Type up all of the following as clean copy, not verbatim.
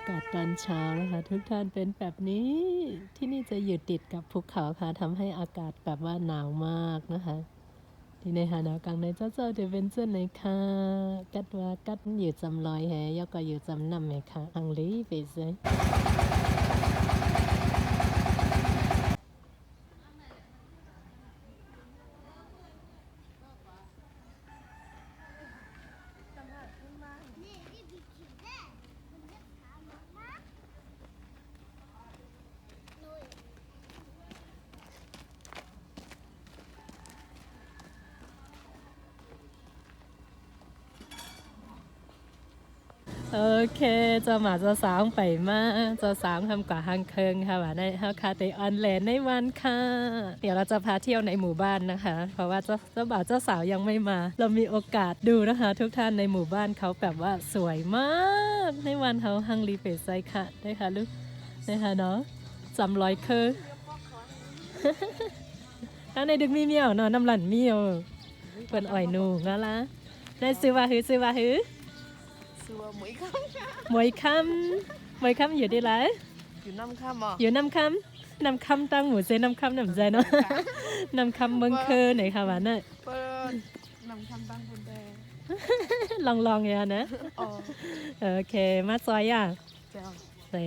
ากาศตอนเช้านะคะทุกท่านเป็นแบบนี้ที่นี่จะอยู่ติดกับภูเขาค่ะทำให้อากาศแบบว่าหนาวมากนะคะที่ในหาดาวกลางในเจ้าเดี๋ยวเป็นเจ้าในค่ะกัดว่ากัดอยู่จำลอยแฮยก็อยู่จำนำไหมคะอังลีไปเลยโอเคเจ้าหมาเจ้าสาวไปมาเจ้าสาวทำกว่าฮังเคิงค่ะว่าในเฮาคาเตออนแลนด์ในวันค่ะเดี๋ยวเราจะพาเที่ยวในหมู่บ้านนะคะเพราะว่าเจ้าบ่าวเจ้าสาวยังไม่มาเรามีโอกาสดูนะคะทุกท่านในหมู่บ้านเขาแบบว่าสวยมากในวันเฮาฮังรีเปไซค่ะได้ค่ะลูกได้ค่ะเนาะจำร้อยคือตั้งในดึกมีเมียวเนาะน้ำหลั่นเมียวเปิ่นอ่อยหนูงั้นละได้ซื้อว่าฮือซัวหมวยคหมวยคำหมวยคำอยู่ดีไรำอยู่น้ำข้ามอ่ะอยู่น้ำคำตั้งหมูเซน้ำคำน้ำใจเนาะน้ำคำเมืองคือไหนค่ะวะเนี่ยเปิดน้ำข้ามตั้งคนแดงลองอย่างนะโอเคมาซอยอ่ะเจ้าใส่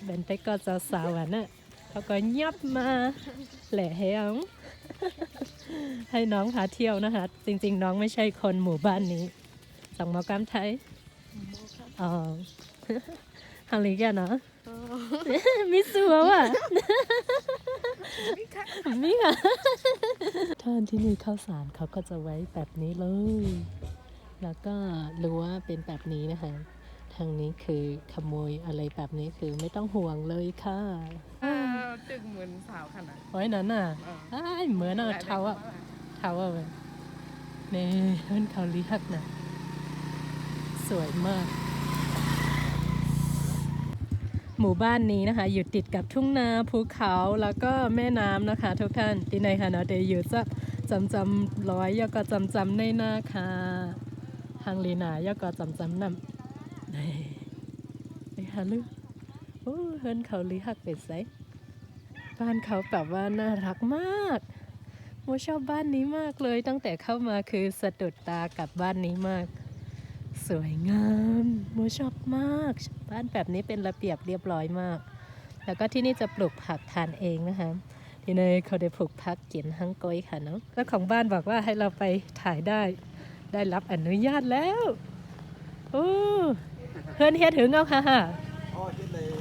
เบนเต็กก็จะสาววันน่ะเขาก็ยับมาแหล่เฮียงให้น้องพาเที่ยวนะคะจริงๆน้องไม่ใช่คนหมู่บ้านนี้สั่งมากามไทยอ๋อฮังลีแกเนาะมิสัวว่ะมิค่ะท่านที่นี่ข้าวสารเขาก็จะไว้แบบนี้เลยแล้วก็รู้ว่าเป็นแบบนี้นะคะทางนี้คือขโมยอะไรแบบนี้คือไม่ต้องห่วงเลยค่ะตึกเหมือนสาวขนาดไว้นั้นน่ะเหมือนเท้าอ่ะนี่เพื่อนเขาลีฮักนะสวยมากหมู่บ้านนี้นะคะอยู่ติดกับทุ่งนาภูเขาแล้วก็แม่น้ำนะคะทุกท่านที่ในค่ะเนาะเดี๋ยวอยู่จะจำร้อยยก็จำในหน้าค่ะฮังลีนายก็จำนำนี่ค่ะลูกโอ้เฮิรนเขาลีฮักเป็ดไซบ้านเขาแบบว่าน่ารักมากโมชอบบ้านนี้มากเลยตั้งแต่เข้ามาคือสะดุดตากับบ้านนี้มากสวยงามโมชอบมากบ้านแบบนี้เป็นระเบียบเรียบร้อยมากแล้วก็ที่นี่จะปลูกผักทานเองนะคะที่นี่เขาได้ปลูกผักกินฮังก้อยค่ะเนาะแล้วของบ้านบอกว่าให้เราไปถ่ายได้รับอนุญาตแล้วโอ้เพื่อนเฮ็ดถึงเอาค่ะอ๋อเฮ็ดเลย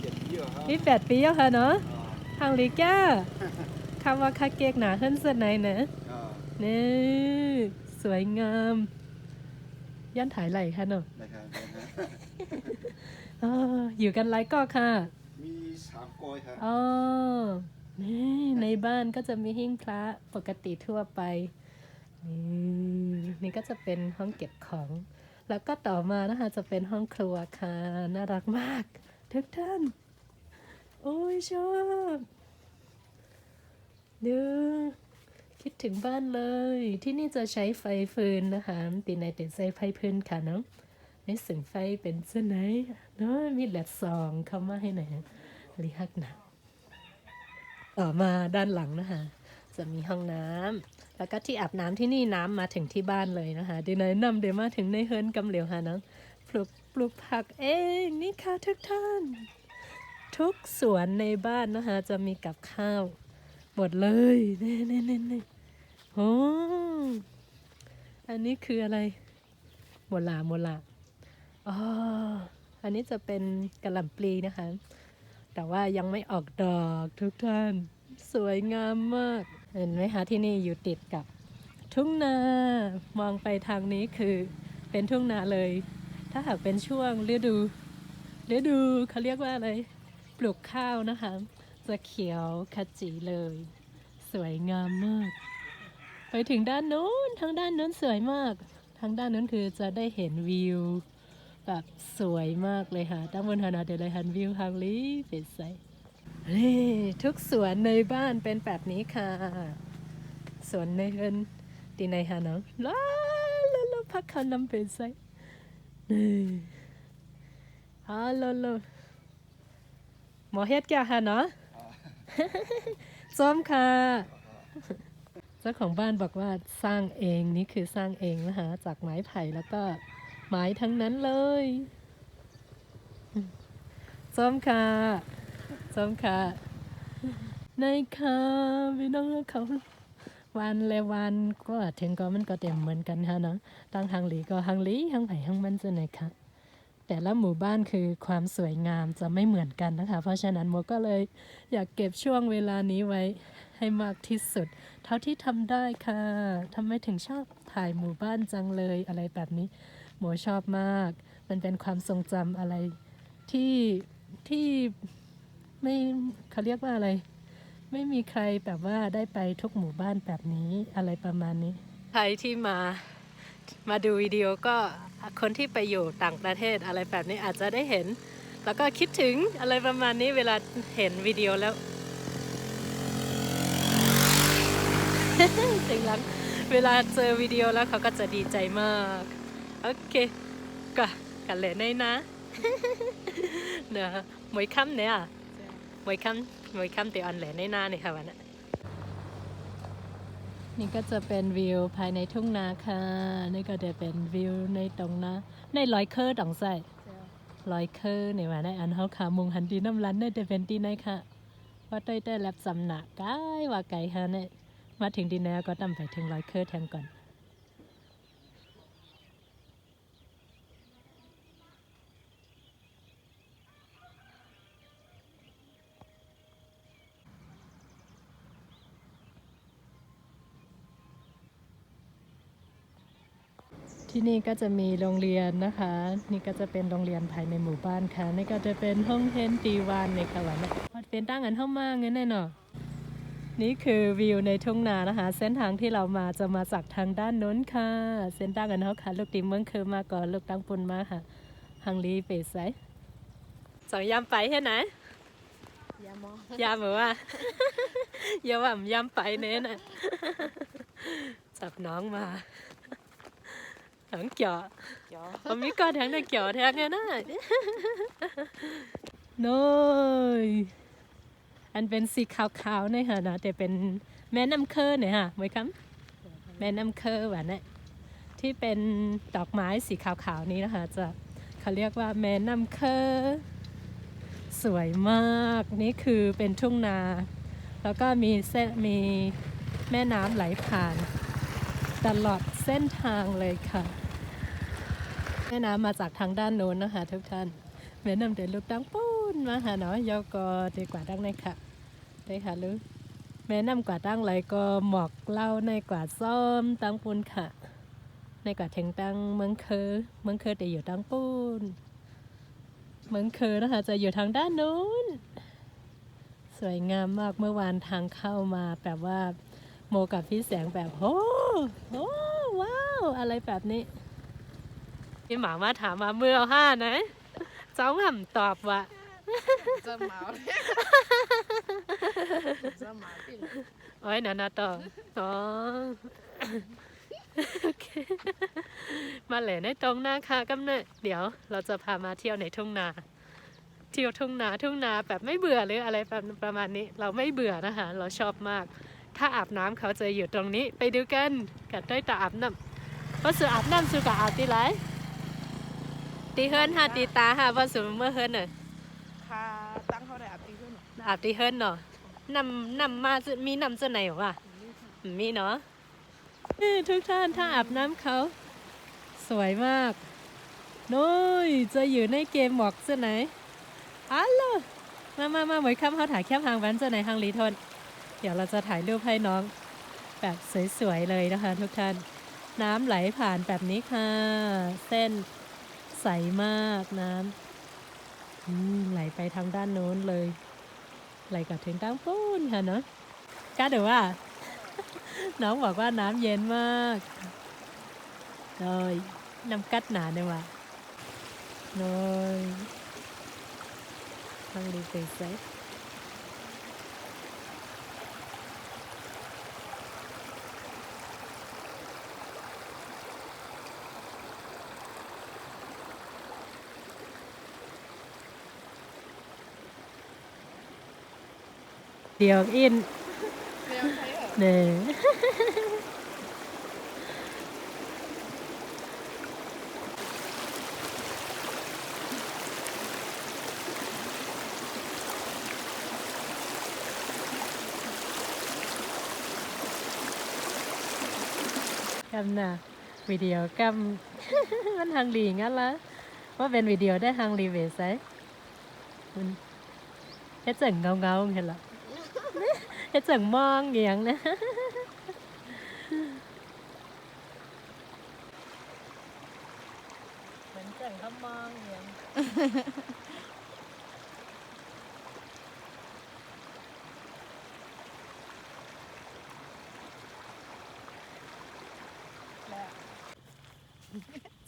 28 ปีเหรอครับ28 ปีแล้วค่ะเนาะทางลีแก้คำว่าคาเกกหนาขึ้นสุดไหนเนะนี่สวยงามย่านถ่ายไหลค่ะเนาะนะครับอยู่กันไรก็ค่ะมี3 กอยครับอ๋อนี่ในบ้านก็จะมีหิ้งพระปกติทั่วไปนี่ก็จะเป็นห้องเก็บของแล้วก็ต่อมานะคะจะเป็นห้องครัวค่ะน่ารักมากทุกท่านโอ้ยชอบดูคิดถึงบ้านเลยที่นี่จะใช้ไฟฟืนนะคะตีในติดใช้ไฟฟืนค่ะเนาะในสึงไฟเป็นเส้นไหนเนาะมีแหลดซองเข้ามาให้หน่อยลิฮักนะต่อมาด้านหลังนะคะจะมีห้องน้ำแล้วก็ที่อาบน้ำที่นี่น้ำมาถึงที่บ้านเลยนะคะดีไหนนำเดี๋ยวมาถึงในเฮิร์นกำเหลียวค่ะเนาะปลูกผักเองนี่ค่ะทุกท่านทุกสวนในบ้านนะคะจะมีกับข้าวหมดเลยนี่โอ้อันนี้คืออะไรโมลาอ๋ออันนี้จะเป็นกะหล่ำปลีนะคะแต่ว่ายังไม่ออกดอกทุกท่านสวยงามมากเห็นไหมคะที่นี่อยู่ติดกับทุ่งนามองไปทางนี้คือเป็นทุ่งนาเลยถ้าหากเป็นช่วงฤดูเขาเรียกว่าอะไรปลูกข้าวนะคะจะเขียวขจีเลยสวยงามมากไปถึงด้านนู้นทางด้านนู้นสวยมากทางด้านนู้นคือจะได้เห็นวิวแบบสวยมากเลยค่ะด้านบนหาดเดลัยฮันวิวฮังลีเป็นไซนี่ทุกสวนในบ้านเป็นแบบนี้ค่ะสวนในเฮินตีในฮานะล้าพักเขานำเป็นไซนี่ โลหมอเฮ็ดแก้วค่ะเนาะส้มค่ะเจ้าของบ้านบอกว่าสร้างเองนี่คือสร้างเองนะคะจากไม้ไผ่แล้วก็ไม้ทั้งนั้นเลยส้มค่ะส้มค่ะในค่ะพี่น้องเขาวันและวันก็ถึงก็มันก็เต็มเหมือนกันค่ะเนาะตั้งทางหลีก็ทางหลีทางไผ่ทางมันจะไหนคะแต่ละหมู่บ้านคือความสวยงามจะไม่เหมือนกันนะคะเพราะฉะนั้นโมก็เลยอยากเก็บช่วงเวลานี้ไว้ให้มากที่สุดเท่าที่ทำได้ค่ะทำไมถึงชอบถ่ายหมู่บ้านจังเลยอะไรแบบนี้โมชอบมากมันเป็นความทรงจำอะไรที่ไม่เขาเรียกว่าอะไรไม่มีใครแบบว่าได้ไปทุกหมู่บ้านแบบนี้อะไรประมาณนี้ใครที่มาดูวิดีโอก็คนที่ไปอยู่ต่างประเทศอะไรแบบนี้อาจจะได้เห็นแล้วก็คิดถึงอะไรประมาณนี้เวลาเห็นวิดีโอแล้ว ถึงหลังเวลาเจอวิดีโอแล้วเขาก็จะดีใจมากโอเคก็กันเลยนะ เนอะมวยค่ำเนี่ยมวยค่ำตีออนแหลในหน้าเนี่ยค่ะวันนี้นี่ก็จะเป็นวิวภายในทุ่งนาค่ะนี่ก็จะเป็นวิวในตรงนาในลอยเคอร์ต่างใส่ลอยเคอร์เนี่ยว่าในอันเขาขามุงหันดีน้ำรันได้จะเป็นที่ไหนค่ะว่าเต้ยแลบสำนักไกลว่าไกลค่ะเนี่ยมาถึงดีแนวก็ต้องไปถึงลอยเคอร์แทนก่อนที่นี่ก็จะมีโรงเรียนนะคะนี่ก็จะเป็นโรงเรียนภายในหมู่บ้านค่ะนี่ก็จะเป็นห้องเฮนตีวานในค่ะวันนี้เป็นตั้งกันห้องมากเงี้ยแน่นอนนี่คือวิวในทุ่งนานะคะเส้นทางที่เรามาจะมาจากทางด้านโน้นค่ะเส้นตั้งกันเขาค่ะลูกตีเมืองคือมาก่อนลูกตั้งปุ่นมาค่ะฮังลีเปไซสองยามไปใช่ไหมยามเหมือนว่าอย่าว่ายามไปเน้นน่ะจับน้องมาทั้งเกี่ยวผมมีก้อนทั้งในเกี่ยวแทงไงนะน้อยอันเป็นสีขาวๆนี่ค่ะนะแต่เป็นแม่น้ำเคอเนี่ยค่ะไหมครับแม่น้ำเคอแบบนี้ที่เป็นดอกไม้สีขาวๆนี้นะคะจะเขาเรียกว่าแม่น้ำเคอสวยมากนี่คือเป็นทุ่งนาแล้วก็มีแม่น้ำไหลผ่านตลอดเส้นทางเลยค่ะแม่น้ำมาจากทางด้านโน้นนะคะทุกท่านแม่น้ำเดินลูกดังปูนมาหาเนาะยอกอดีกว่าดังในค่ะได้ค่ะลูกแม่น้ำกว่าดังไหลก็หมอกเล่าในกว่าซ้อมตังปูนค่ะในกว่าเทงตังเมืองเคอแต่อยู่ตังปูนเมืองเคอนะคะจะอยู่ทางด้านโน้นสวยงามมากเมื่อวานทางเข้ามาแบบว่าโมกับพี่แสงแบบโอ้ว้าวอะไรแบบนี้พี่หมามาถามมาเมื่อห้านะจ้องห่ำตอบว่าจะเมาที่โอ้ยนาต่ออ๋อโอเคมาแหล่ในตรงหน้าค่ะกำเนิดเดี๋ยวเราจะพามาเที่ยวในทุ่งนาเที่ยวทุ่งนาแบบไม่เบื่อหรืออะไรประมาณนี้เราไม่เบื่อนะคะเราชอบมากถ้าอาบน้ำเขาจะอยู่ตรงนี้ไปดูกันกับได้แต่อาบน้ำเพราะสื่ออาบน้ำสื่อกับอาบตีไรตีเฮิร์นค่ะตีตาค่ะเพราะสื่อเมื่อเฮิร์นน่ะค่ะตั้งเขาได้อาบตีขึ้นอาบตีเฮิร์นเนาะนำมามีนำจะไหนหรอวะมีเนาะทุกท่านถ้าอาบน้ำเขาสวยมากน้อยจะอยู่ในเกมหมอกจะไหนฮัลโหลมาเหมือนคำเขาถ่ายแคบหางวันจะไหนหางลีทนเดี๋ยวเราจะถ่ายรูปให้น้องแบบสวยๆเลยนะคะทุกท่านน้ำไหลผ่านแบบนี้ค่ะเส้นใสมากน้ำไหลไปทางด้านโน้นเลยไหลกับถึงตั้งปูนค่ะเนาะก็เดี๋ยวว่าน้องบอกว่าน้ำเย็นมากเลยน้ำกัดหนาเนี่ยว่ะเลยทางดีไปใส่ เดี๋ยวอิน เรียวใช่เหรอ เนี่ยกำน่ะวิดีโอกำ มันฮังลีงั้นละว่าเป็นวิดีโอได้ฮังลีเวสไซมันเฮ็ดจังเงาเห็นหรอ เฮ็ดจังมองเงียงนะ เหมือนจังเขามองเงียง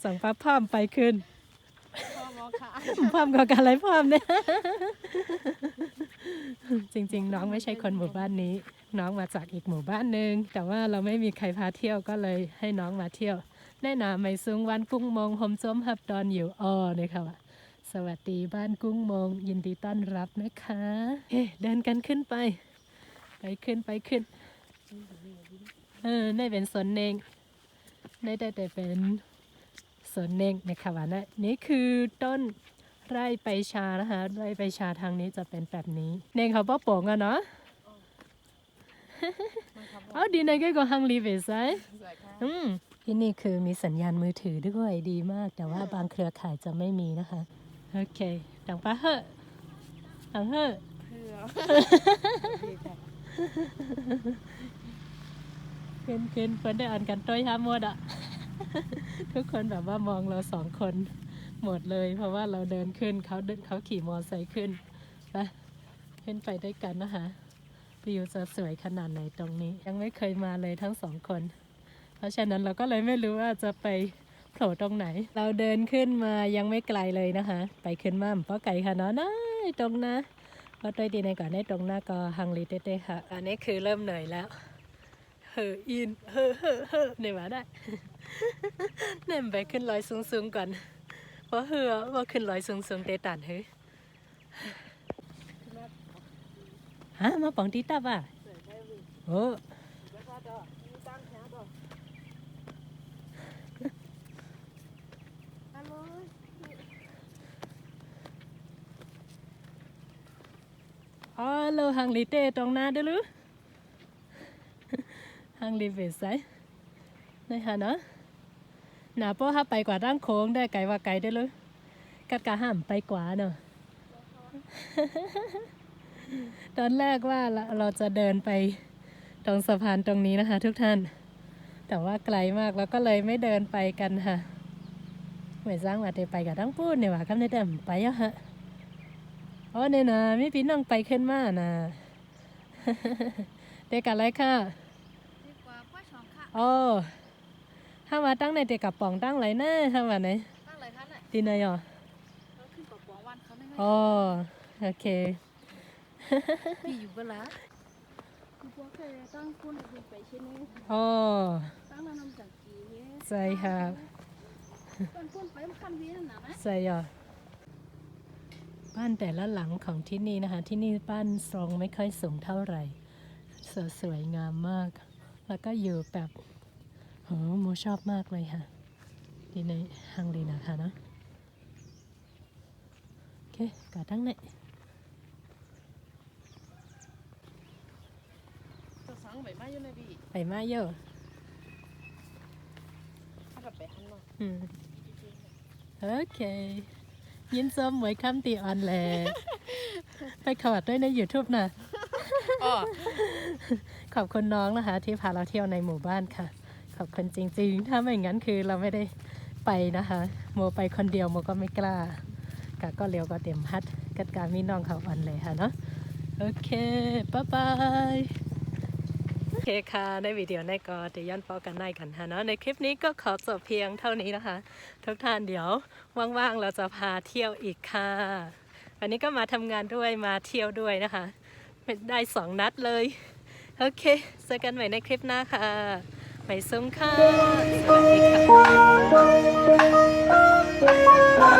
สั่งฟ้าพร้อมไปขึ้น พ่อมอค่ะ พร้อมกับการอะไรพร้อมเนี่ย จริงๆ น้องไม่ใช่คนหมู่บ้านนี้ น้องมาจากอีกหมู่บ้านหนึ่งแต่ว่าเราไม่มีใครพาเที่ยวก็เลยให้น้องมาเที่ยวแน่นาไม่สูงวันกุ้งมงหมจมหับดอนอยู่เนี่ยค่ะว่าสวัสดีบ้านกุ้งมงยินดีต้อนรับนะคะเดินกันขึ้นไปขึ้นได้เป็นสวนเนงได้แต่เป็นสวนเนงนะคะว่านะนี่คือต้นไร่ใบชานะคะไร่ใบชาทางนี้จะเป็นแบบนี้เนงเขาป้อโป่งอะเนาะเอาดีในก็ฮังลีเวสไซ สวยค่ะ ที่นี่คือมีสัญญาณมือถือด้วยดีมากแต่ว่าบางเครือข่ายจะไม่มีนะคะโอเคดังปะเหอะดังเหอะ เพื่อ ขึ้นเพิ่นได้อ่านกันต้อยห้าหมดอ่ะ ทุกคนแบบว่ามองเราสองคนหมดเลยเพราะว่าเราเดินขึ้นเขาขี่มอไซค์ขึ้นไปขึ้นไปด้วยกันนะคะวิวจะสวยขนาดไหนตรงนี้ยังไม่เคยมาเลยทั้งสองคนเพราะฉะนั้นเราก็เลยไม่รู้ว่าจะไปโผล่ตรงไหนเราเดินขึ้นมายังไม่ไกลเลยนะคะไปขึ้นมาเพราะไกลค่ะเนาะนะตรงนะเพราะตัวดีในก่อนได้ตรงหน้าก็ฮังลีเต้ๆค่ะอันนี้คือเริ่มเหนื่อยแล้วเฮ้ออินเฮ้อเนี่ยมาได้ เน่มไปขึ้นลอยสูงๆก่อนเพราะว่าขึ้นลอยสูงๆเตตันเฮ้ยฮะมาปองตีตับอ่ะโอ้อ๋อโลฮังลีเต้ตรงหน้าด้วยหรือฮังลีเวสไซนี่ฮะเนาะหนาป้อถ้าไปกว่าร่างโค้งได้ไกลว่าไกลได้เลยกัดกะห้ามไปกว่าเนาะ ตอนแรกว่าเราจะเดินไปตรงสะพานตรงนี้นะคะทุกท่านแต่ว่าไกลมากแล้วก็เลยไม่เดินไปกันค่ะไม่สร้างว่าจะไปกับทั้งพูดเนี่ยว่าคำนี้แต่ไปอะฮะอ๋อเนี่ยนะไม่พี่น้องไปขึ้นมานะ เด็กอะไรค่ะ ดีกว่าป้าชองค่ะ อ๋อถ้ามาตั้งในเด็กกับป่องตั้งไรนะถ้ามาไหน ตั้งเลยค่ะไหน ดีนายอ๋อ เราขึ้นกับปองวันเขาไม่ให้ อ๋อโอเค พี่อยู่เวลาคุณพ่อเคยตั้งคุณไปใช่ไหม อ๋อ ตั้งนำจากกี่เนี่ย ใช่ครับ เป็นคุณไปคันวีนั่นนะไหม ใช่อ่ะบ้านแต่ละหลังของที่นี่นะคะที่นี่บ้านทรงไม่ค่อยสูงเท่าไหร่สวยงามมากแล้วก็อยู่แบบโหโมชอบมากเลยค่ะดีในฮังลีนะคะเนาะโอเคกาทั้งไหน จะสั่งใบไม้อยู่ในพี่ ไปมาเยอะ ถ้ากับไปหันเนาะ โอเคยินส้มหมวยคำตีออนแลไปขวัดด้วยใน YouTube นะ อ๋อ ขอบคุณน้องนะคะที่พาเราเที่ยวในหมู่บ้านค่ะขอบคุณจริงๆถ้าไม่งั้นคือเราไม่ได้ไปนะคะโมไปคนเดียวโมก็ไม่กล้ากะก็เร็วก็เต็มฮัดกัดการมีน้องเขาอ่อนเลยค่ะเนาะโอเคบ๊ายบายโอเคค่ะในวิดีโอในก็จะย้อนปอกันได้กันค่ะเนาะในคลิปนี้ก็ขอจบเพียงเท่านี้นะคะทุกท่านเดี๋ยวว่างๆเราจะพาเที่ยวอีกค่ะวันนี้ก็มาทำงานด้วยมาเที่ยวด้วยนะคะได้2 นัดเลยโอเคเจอกันใหม่ในคลิปหน้าค่ะไปซุ้มค่ะสวัสดีค่ะ